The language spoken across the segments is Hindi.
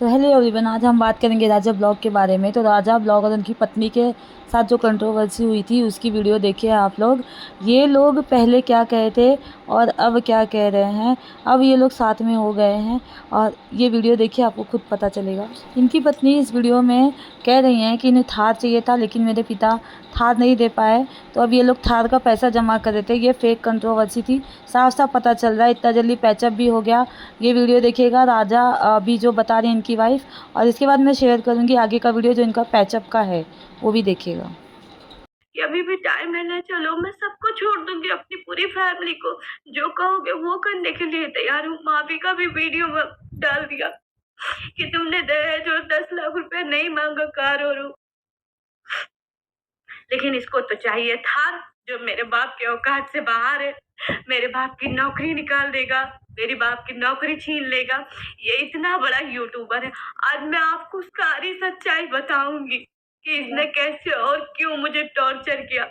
तो हेलो एवरीवन, आज हम बात करेंगे राजा ब्लॉग के बारे में। तो राजा ब्लॉग और उनकी पत्नी के साथ जो कंट्रोवर्सी हुई थी उसकी वीडियो देखिए आप लोग। ये लोग पहले क्या कहे थे और अब क्या कह रहे हैं। अब ये लोग साथ में हो गए हैं और ये वीडियो देखिए, आपको खुद पता चलेगा। इनकी पत्नी इस वीडियो में कह रही हैं कि इन्हें थार चाहिए था लेकिन मेरे पिता थार नहीं दे पाए, तो अब ये लोग थार का पैसा जमा कर रहे थे। ये फेक कंट्रोवर्सी थी, साफ साफ पता चल रहा है। इतना जल्दी पैचअप भी हो गया। ये वीडियो देखिएगा, राजा अभी जो बता रही हैं इनकी वाइफ, और इसके बाद मैं शेयर करूंगी आगे का वीडियो जो इनका पैचअप का है, वो भी देखिएगा। कि अभी भी टाइम है ना, चलो मैं सबको छोड़ दूंगी, अपनी पूरी फैमिली को जो कहोगे वो करने के लिए तैयार हूँ। माफी का भी वीडियो में डाल दिया कि तुमने दहेज और 10 लाख रुपए नहीं मांगा कार और लेकिन इसको तो चाहिए था जो मेरे बाप के औकात से बाहर है। मेरे बाप की नौकरी निकाल देगा, मेरी बाप की नौकरी छीन लेगा। ये इतना बड़ा यूट्यूबर है। आज मैं आपको सारी सच्चाई बताऊंगी कि इसने कैसे और क्यों मुझे टॉर्चर किया।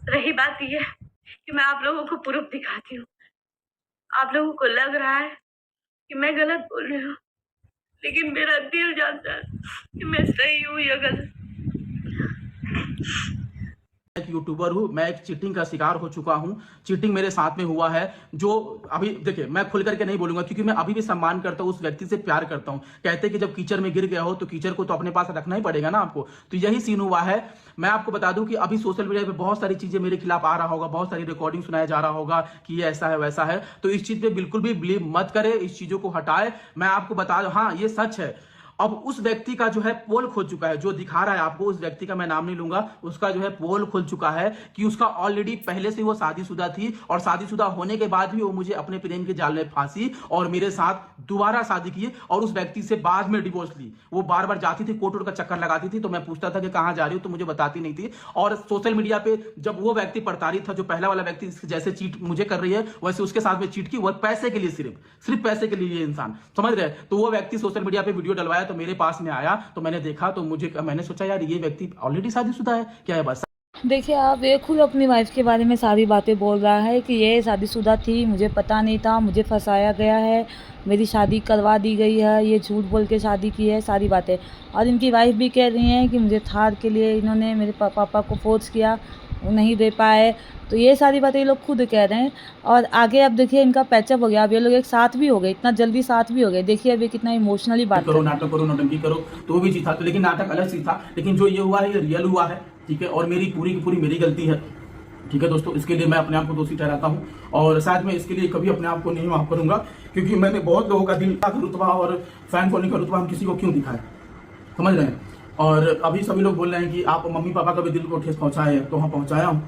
रही बात ये कि मैं आप लोगों को प्रूफ दिखाती हूँ। आप लोगों को लग रहा है कि मैं गलत बोल रही हूँ, लेकिन मेरा दिल जानता है कि मैं सही हूँ या गलत। एक यूट्यूबर हूँ, मैं एक चीटिंग का शिकार हो चुका हूँ। चीटिंग मेरे साथ में हुआ है। जो अभी देखिए, मैं खुल करके नहीं बोलूंगा क्योंकि मैं अभी भी सम्मान करता हूँ, उस व्यक्ति से प्यार करता हूँ। कहते हैं कि जब कीचड़ में गिर गया हो तो कीचड़ को तो अपने पास रखना ही पड़ेगा ना आपको। तो यही सीन हुआ है। मैं आपको बता दूं कि अभी सोशल मीडिया पे बहुत सारी चीजें मेरे खिलाफ आ रहा होगा, बहुत सारी रिकॉर्डिंग सुनाया जा रहा होगा कि ये ऐसा है वैसा है। तो इस चीज पे बिल्कुल भी बिलीव मत करे, इस चीजों को हटाए। मैं आपको बता दूं, हाँ ये सच है। अब उस व्यक्ति का जो है पोल खुल चुका है, जो दिखा रहा है आपको, उस व्यक्ति का मैं नाम नहीं लूंगा, उसका जो है पोल खुल चुका है कि उसका ऑलरेडी पहले से वो शादीशुदा थी और शादीशुदा होने के बाद भी वो मुझे अपने प्रेम के जाल में फांसी और मेरे साथ दोबारा शादी की और उस व्यक्ति से बाद में डिवोर्स ली। वो बार बार जाती थी, कोर्ट का चक्कर लगाती थी, तो मैं पूछता था कि कहां जा रही हो, तो मुझे बताती नहीं थी। और सोशल मीडिया पे जब वो व्यक्ति प्रताड़ित था, जो पहला वाला व्यक्ति जैसे चीट मुझे कर रही है वैसे उसके साथ में चीट की, वो पैसे के लिए, सिर्फ पैसे के लिए ये इंसान, समझ रहे हैं। तो वो व्यक्ति सोशल मीडिया पे वीडियो डलवाया तो मेरे पास में आया, तो मैंने देखा, तो मैंने सोचा यार ये व्यक्ति ऑलरेडी शादीशुदा है क्या है। बस देखिए, आप ये खुद अपनी वाइफ के बारे में सारी बातें बोल रहा है कि ये शादीशुदा थी, मुझे पता नहीं था, मुझे फंसाया गया है, मेरी शादी करवा दी गई है, ये झूठ बोल के शादी की है, सारी बातें। और इनकी वाइफ भी कह रही हैं कि मुझे थार के लिए इन्होंने मेरे पापा को फोर्स किया, वो नहीं दे पाए। तो ये सारी बातें ये लोग खुद कह रहे हैं। और आगे अब देखिए इनका पैचअप हो गया, अब ये लोग एक साथ भी हो गए, इतना जल्दी साथ भी हो गए। देखिए अभी कितना इमोशनली बात करो, नाटक करो, नौटंकी करो, तो वो भी चीज था। तो लेकिन नाटक अलग चीज था, लेकिन जो ये हुआ है ये रियल हुआ है, ठीक है। और मेरी पूरी की पूरी मेरी गलती है, ठीक है दोस्तों। इसके लिए मैं अपने आप को दोषी ठहराता हूँ और शायद मैं इसके लिए कभी अपने आप को नहीं माफ करूंगा, क्योंकि मैंने बहुत लोगों का दिल का रुतबा और फैन फॉलोइंग का रुतबा हम किसी को क्यों दिखाए, समझ रहे हैं। और अभी सभी लोग बोल रहे हैं कि आप मम्मी पापा का भी दिल को ठेस पहुंचाए, तो हाँ पहुंचाया हूँ,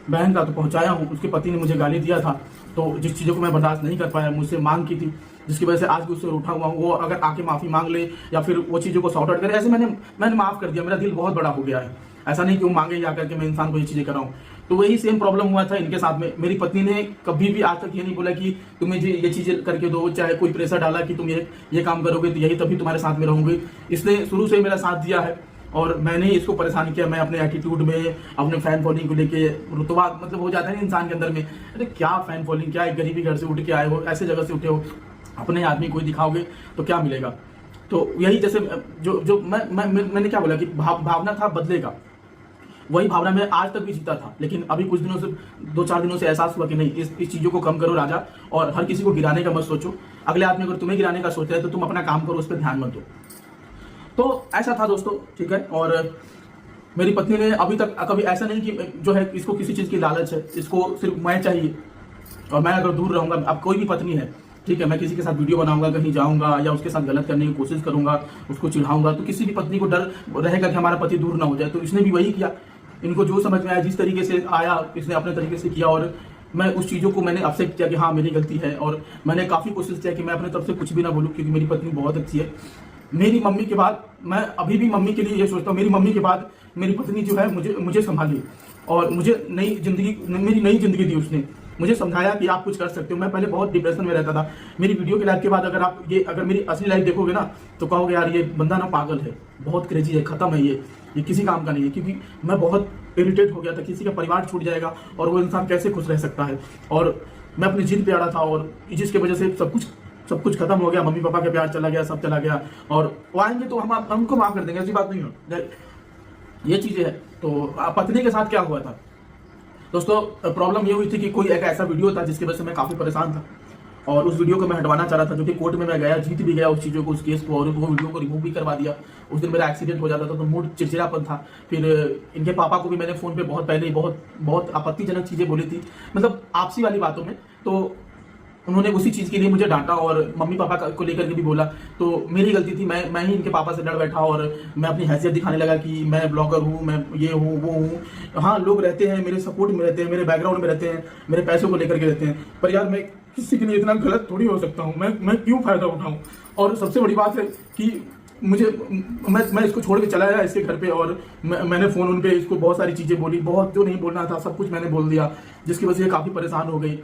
बहन का तो पहुंचाया हूँ। उसके पति ने मुझे गाली दिया था, तो जिस चीज़ों को मैं बर्दाश्त नहीं कर पाया, मुझसे मांग की थी, जिसकी वजह से आज भी उससे उठा हुआ हूँ। वो अगर आके माफ़ी मांग ले या फिर वो चीज़ों को सॉर्ट आउट करे, ऐसे मैंने माफ़ कर दिया। मेरा दिल बहुत बड़ा हो गया है, ऐसा नहीं कि वो मांगे या करके मैं इंसान को ये चीज़ें कराऊँ। तो वही सेम प्रॉब्लम हुआ था इनके साथ में। मेरी पत्नी ने कभी भी आज तक ये नहीं बोला कि तुम्हें ये चीज़ें करके दो, चाहे कोई प्रेशर डाला कि तुम ये काम करोगे तो यही तभी तुम्हारे साथ में रहूंगी। इसने शुरू से मेरा साथ दिया है और मैंने इसको परेशान किया। मैं अपने एटीट्यूड में, अपने फैन फॉलोइंग को लेके रुतबा मतलब हो जाता है ना इंसान के अंदर में, अरे क्या फैन फॉलोइंग, क्या एक गरीबी घर से उठ के आए हो, ऐसे जगह से उठे हो, अपने आदमी को दिखाओगे तो क्या मिलेगा। तो यही जैसे जो मैंने क्या बोला कि भावना था बदलेगा, वही भावना मैं आज तक भी जीता था। लेकिन अभी कुछ दिनों से, 2-4 दिनों से एहसास हुआ कि नहीं, इस चीज़ों को कम करो राजा, और हर किसी को गिराने का मत सोचो। अगले आदमी अगर तुम्हें गिराने का सोच रहा है तो तुम अपना काम करो, उस पर ध्यान मत दो। तो ऐसा था दोस्तों, ठीक है। और मेरी पत्नी ने अभी तक कभी ऐसा नहीं कि जो है इसको किसी चीज़ की लालच है, इसको सिर्फ मैं चाहिए और मैं अगर दूर रहूँगा। अब कोई भी पत्नी है, ठीक है, मैं किसी के साथ वीडियो बनाऊंगा, कहीं जाऊंगा या उसके साथ गलत करने की कोशिश करूंगा, उसको चिढ़ाऊंगा, तो किसी भी पत्नी को डर रहेगा कि हमारा पति दूर ना हो जाए। तो इसने भी वही किया। इनको जो समझ में आया, जिस तरीके से आया, इसने अपने तरीके से किया और मैं उस चीज़ों को मैंने एक्सेप्ट किया कि हाँ मेरी गलती है। और मैंने काफ़ी कोशिश किया कि मैं अपने तरफ से कुछ भी ना बोलूँ, क्योंकि मेरी पत्नी बहुत अच्छी है। मेरी मम्मी के बाद, मैं अभी भी मम्मी के लिए ये सोचता हूँ, मेरी मम्मी के बाद मेरी पत्नी जो है मुझे संभाली और मुझे मेरी नई जिंदगी दी। उसने मुझे समझाया कि आप कुछ कर सकते हो। मैं पहले बहुत डिप्रेशन में रहता था। मेरी वीडियो की लाइफ के बाद अगर मेरी असली लाइफ देखोगे ना, तो कहोगे यार ये बंदा ना पागल है, बहुत क्रेजी है, खत्म है, ये किसी काम का नहीं है। क्योंकि मैं बहुत इरिटेट हो गया था, किसी का परिवार छूट जाएगा और वो इंसान कैसे खुश रह सकता है। और मैं अपनी जिद पे अड़ा था और जिसकी वजह से सब कुछ सब कुछ खत्म हो गया, मम्मी पापा का प्यार चला गया, सब चला गया, और वो आएंगे तो हम हमको माफ कर देंगे, ऐसी बात नहीं है। ये चीजें है। तो पत्नी के साथ क्या हुआ था दोस्तों, प्रॉब्लम ये हुई थी कि कोई एक ऐसा वीडियो था जिसकी वजह से मैं काफी परेशान था, और उस वीडियो को मैं हटवाना चाह रहा था, जो कि कोर्ट में मैं गया, जीत भी गया उस चीज़ों को, उस केस को, और वो वीडियो को रिमूव भी करवा दिया। उस दिन मेरा एक्सीडेंट हो जाता था तो मूड चिड़चिड़ापन था। फिर इनके पापा को भी मैंने फ़ोन पे बहुत पहले बहुत आपत्तिजनक चीज़ें बोली थी, मतलब आपसी वाली बातों में। तो उन्होंने उसी चीज़ के लिए मुझे डांटा, और मम्मी पापा को लेकर के भी बोला। तो मेरी गलती थी, मैं ही इनके पापा से लड़ बैठा, और मैं अपनी हैसियत दिखाने लगा कि मैं ब्लॉगर हूँ, मैं ये हूँ वो हूँ। हाँ, लोग रहते हैं, मेरे सपोर्ट में रहते हैं, मेरे बैकग्राउंड में रहते हैं, मेरे पैसों को लेकर के रहते हैं, पर यार मैं किसी के लिए इतना गलत थोड़ी हो सकता हूँ। मैं क्यों फायदा उठाऊँ? और सबसे बड़ी बात है कि मुझे मैं इसको छोड़ के चला आया इसके घर पे, और मैंने फ़ोन उन पे इसको बहुत सारी चीज़ें बोली, बहुत जो नहीं बोलना था सब कुछ मैंने बोल दिया, जिसकी वजह से काफ़ी परेशान हो गई।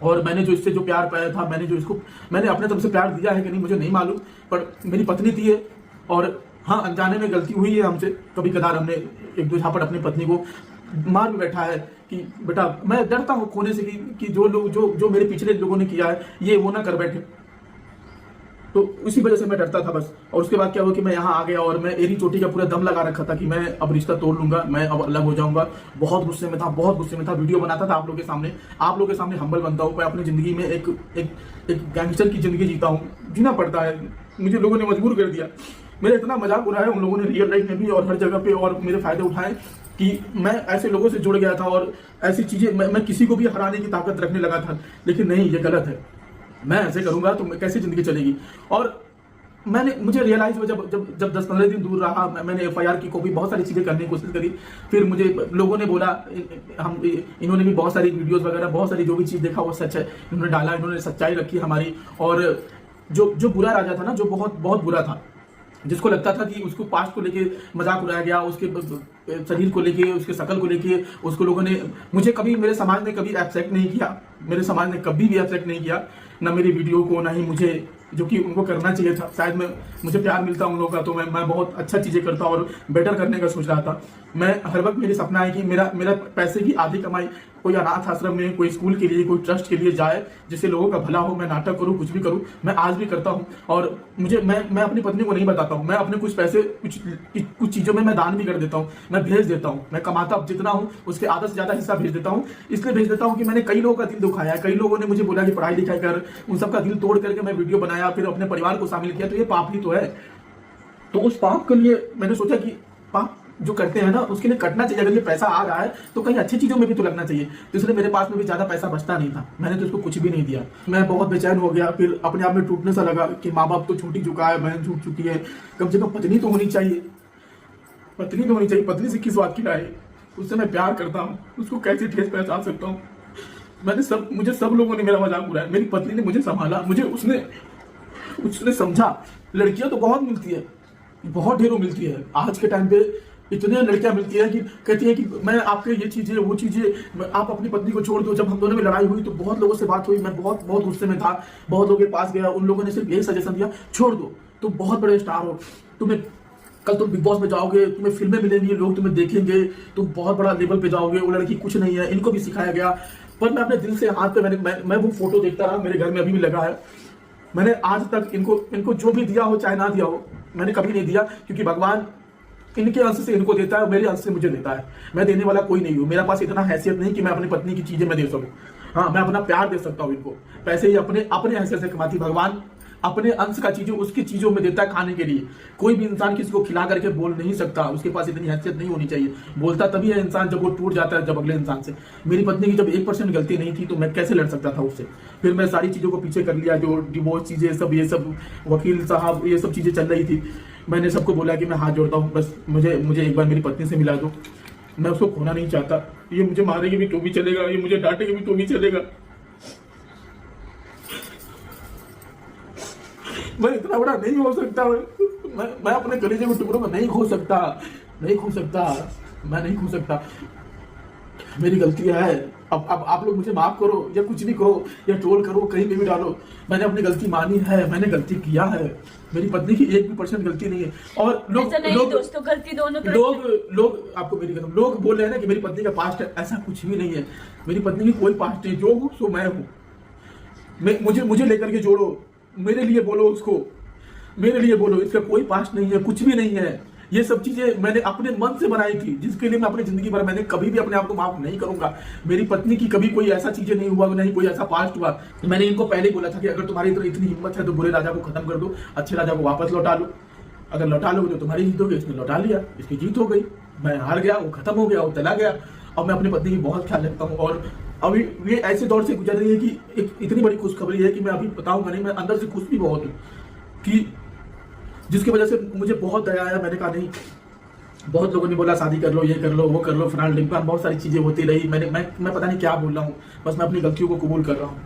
और मैंने जो इससे जो प्यार पाया था, मैंने अपने तरफ से प्यार दिया है कि नहीं मुझे नहीं मालूम, पर मेरी पत्नी थी है, और हाँ, अनजाने में गलती हुई है हमसे। कभी कदार हमने एक दो झापट अपनी पत्नी को मार भी बैठा है कि बेटा, मैं डरता हूँ खोने से कि जो लोग जो मेरे पिछले लोगों ने किया है ये वो ना कर बैठे, तो इसी वजह से मैं डरता था बस। और उसके बाद क्या हुआ कि मैं यहाँ आ गया, और मैं एरी चोटी का पूरा दम लगा रखा था कि मैं अब रिश्ता तोड़ लूंगा, मैं अब अलग हो जाऊंगा। बहुत गुस्से में था, वीडियो बनाता था आप लोगों के सामने हम्बल बनता हूँ। मैं अपनी जिंदगी में एक गैंगस्टर की जिंदगी जीता हूँ, जीना पड़ता है, मुझे लोगों ने मजबूर कर दिया। मेरा इतना मजाक उड़ाया उन लोगों ने रियल लाइफ में भी और हर जगह पे, और मेरे फायदे उठाए कि मैं ऐसे लोगों से जुड़ गया था, और ऐसी चीजें मैं किसी को भी हराने की ताकत रखने लगा था। लेकिन नहीं, ये गलत है, मैं ऐसे करूंगा तो कैसे जिंदगी चलेगी। और मुझे रियलाइज हुआ जब 10-15 दिन दूर रहा, मैंने FIR की कॉपी बहुत सारी चीजें करने की कोशिश करी। फिर मुझे लोगों ने बोला, इन्होंने भी बहुत सारी वीडियोस वगैरह, बहुत सारी जो भी चीज देखा वो सच है, इन्होंने डाला, इन्होंने सच्चाई रखी हमारी। और जो बुरा राजा था ना, जो बहुत बुरा था, जिसको लगता था कि उसको पास्ट को लेके मजाक उड़ाया गया, उसके शरीर को लेके, उसके शकल को लेके, उसको लोगों ने, मुझे कभी मेरे समाज ने कभी एक्सेप्ट नहीं किया, मेरे समाज ने कभी भी एक्सेप्ट नहीं किया, ना मेरी वीडियो को, ना ही मुझे, जो कि उनको करना चाहिए था। शायद मुझे प्यार मिलता उन लोगों का, तो मैं बहुत अच्छा चीज़ें करता और बेटर करने का सोच रहा था। मैं हर वक्त मेरी सपना है कि मेरा पैसे की आधी कमाई कोई अनाथ आश्रम में, कोई स्कूल के लिए, कोई ट्रस्ट के लिए जाए, जिससे लोगों का भला हो। मैं नाटक करूं, कुछ भी करूं, मैं आज भी करता हूं। और मैं अपनी पत्नी को नहीं बताता हूं, मैं अपने कुछ पैसे कुछ चीज़ों में मैं दान भी कर देता हूं, मैं भेज देता हूं। मैं कमाता जितना हूं उसके आधा से ज़्यादा हिस्सा भेज देता हूं। इसलिए भेज देता हूं कि मैंने कई लोगों का दिल दुखाया है, कई लोगों ने मुझे बोला कि पढ़ाई लिखाई कर, उन सबका दिल तोड़ करके मैं वीडियो बनाया, फिर अपने परिवार को शामिल किया, तो ये पाप ही तो है। तो उस पाप के लिए मैंने सोचा कि पाप जो करते हैं ना, उसके लिए कटना चाहिए। अगर ये पैसा आ रहा है तो कहीं अच्छी चीजों में भी तो लगना चाहिए। तो इसलिए मेरे पास में भी ज्यादा पैसा बचता नहीं था, मैंने तो उसको कुछ भी नहीं दिया। मैं बहुत बेचैन हो गया, फिर अपने आप में टूटने सा लगा कि माँ बाप तो छूट ही चुका है, बहन छूट चुकी है, कम से कम पत्नी तो होनी चाहिए, पत्नी से किस बात की राय, उससे मैं प्यार करता हूँ, उसको कैसे ठेस पहचान सकता हूँ। मुझे सब लोगों ने मेरा मजाक उड़ाया, मेरी पत्नी ने मुझे संभाला, मुझे उसने समझा। लड़कियां तो बहुत मिलती है, बहुत ढेरों मिलती है। आज के टाइम पे इतने लड़कियां मिलती है कि कहती है कि मैं आपके ये चीजें वो चीजें, आप अपनी पत्नी को छोड़ दो। जब हम दोनों में लड़ाई हुई तो बहुत लोगों से बात हुई, मैं बहुत गुस्से में था, बहुत लोगों के पास गया, उन लोगों ने सिर्फ यही सजेशन दिया, छोड़ दो, तुम बहुत बड़े स्टार हो, कल तुम बिग बॉस में जाओगे, तुम्हें फिल्में मिलेंगी, लोग तुम्हें देखेंगे, तुम बहुत बड़ा लेवल पे जाओगे, वो लड़की कुछ नहीं है। इनको भी सिखाया गया, पर मैं अपने दिल से हाथ पे मैं वो फोटो देखता रहा, मेरे घर में अभी भी लगा है। मैंने आज तक इनको जो भी दिया हो चाहे ना दिया हो, मैंने कभी नहीं दिया, क्योंकि भगवान इनके अंश से इनको देता है और मेरे अंश से मुझे देता है। मैं देने वाला कोई नहीं हूँ, मेरे पास इतना हैसियत नहीं कि मैं अपनी पत्नी की चीजें मैं दे सकूँ। हाँ, मैं अपना प्यार दे सकता हूँ इनको, पैसे ही अपने हैसियत से कमाती। भगवान अपने अंश का चीजों उसकी चीजों में देता है खाने के लिए। कोई भी इंसान किसी को खिला करके बोल नहीं सकता, उसके पास इतनी हैसियत नहीं होनी चाहिए। बोलता तभी है इंसान जब वो टूट जाता है, जब अगले इंसान से। मेरी पत्नी की जब 1% गलती नहीं थी तो मैं कैसे लड़ सकता था उससे। फिर मैं सारी चीजों को पीछे कर लिया, जो डिवोर्स चीजें ये सब वकील साहब ये सब चीजें चल रही थी। मैंने सबको बोला कि मैं हाथ जोड़ता हूँ, बस मुझे एक बार मेरी पत्नी से मिला दो, मैं उसको खोना नहीं चाहता। ये मुझे मारेगी भी तो भी चलेगा, ये मुझे डांटेगी भी तो भी चलेगा। मैं इतना बड़ा नहीं हो सकता, मैं अपने कलेजे के टुकड़ों में नहीं खो सकता, मैं नहीं खो सकता। मेरी गलती है। अब आप लोग मुझे माफ करो, या कुछ भी कहो, या ट्रोल करो, कहीं पे भी डालो, मैंने अपनी गलती मानी है, मैंने गलती किया है। मेरी पत्नी की 1% गलती नहीं है। और दोस्तों गलती दोनों लोग आपको मेरी कसम, लोग बोल रहे हैं ना कि मेरी पत्नी का पास्ट है, ऐसा कुछ भी नहीं है। मेरी पत्नी की कोई पास्ट नहीं, जो हूँ सो मैं हूँ। मुझे लेकर के जोड़ो, मेरे लिए बोलो उसको, मेरे लिए बोलो। इसका कोई पास्ट नहीं है, कुछ भी नहीं है। ये सब चीजें मैंने अपने मन से बनाई थी, जिसके लिए मैं अपनी जिंदगी भर मैंने कभी भी अपने आप को माफ नहीं करूंगा। मेरी पत्नी की कभी कोई ऐसा चीजें नहीं हुआ, नहीं कोई ऐसा पास्ट हुआ। मैंने इनको पहले ही बोला था कि अगर तुम्हारी इतनी हिम्मत है तो बुरे राजा को खत्म कर दो, अच्छे राजा को वापस लौटा लो। अगर लौटा लोगे तो तुम्हारी जीत होगी। इसने लौटा लिया, इसकी जीत हो गई, मैं हार गया, वो खत्म हो गया, वो चला गया। अब मैं अपनी पत्नी की बहुत ख्याल रखता हूँ और अभी ये ऐसे दौर से गुजर रही है कि एक इतनी बड़ी खुशखबरी है कि मैं अभी बताऊंगा नहीं, मैं अंदर से खुश भी बहुत हूँ कि जिसकी वजह से मुझे बहुत दया आया। मैंने कहा नहीं, बहुत लोगों ने बोला शादी कर लो, ये कर लो, वो कर लो, फलाना ढिमका, बहुत सारी चीजें होती रही। मैं पता नहीं क्या बोल रहा हूँ, बस मैं अपनी गलतियों को कबूल कर रहा हूँ।